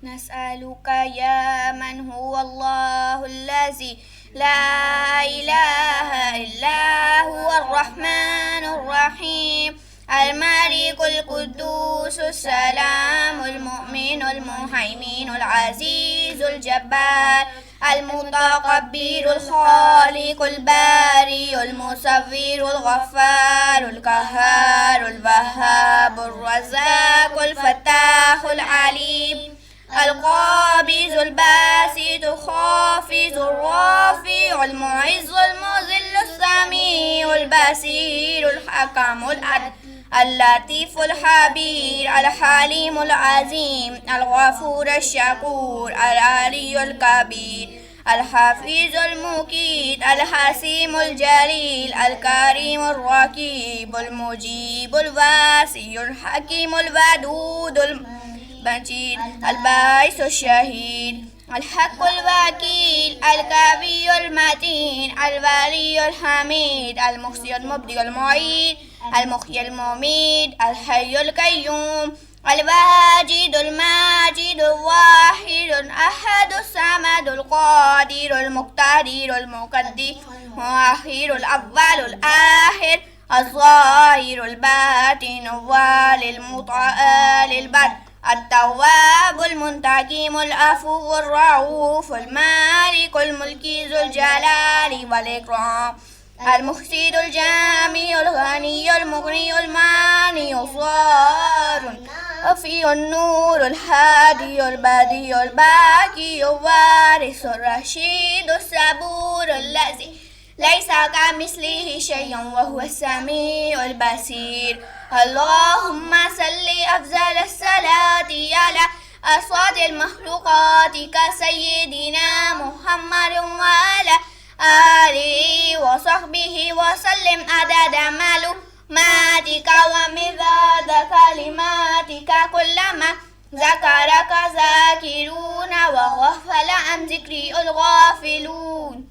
نسألك يا من هو الله الذي لا إله إلا هو الرحمن الرحيم الملك القدوس السلام المؤمن المهيمن العزيز الجبار المتكبر الخالق الباري المصور الغفار القهار الوهاب الرزاق الفتاح العليم القابض الباسط الخافض الرافع المعز المذل السميع البصير الحكم العدل اللطيف الخبير الحليم العظيم الغفور الشكور العلي الكبير الحفيظ المقيت الحسيم الجليل الكريم الرقيب المجيب الواسع الحكيم الودود المجيد الباعث الشهيد الحق الوكيل القوي المتين الولي الحميد المحصي المبدئ المعيد المحيي المميت الحي القيوم الواجد الماجد الواحد الأحد الصمد القادر المقتدر المقدم المؤخر الأول الآخر الظاهر الباطن الوالي المتعالي البدء التواب المنتقم العفو الرؤوف المالك الملك ذو الجلال والإكرام المحسن الجامع الغني المغني المانع الضار الوفي النور الهادي البديع الباقي الوارث الرشيد الصبور الذي ليس كمثله شيء وهو السميع البصير اللهم صل أفضل الصلاة على أسعد المخلوقات كسيدنا محمد وعلى آله وصحبه وسلم عدد معلوماتك ومداد كلماتك كلما ذكرك ذاكرون وغفل عن ذكري الغافلون.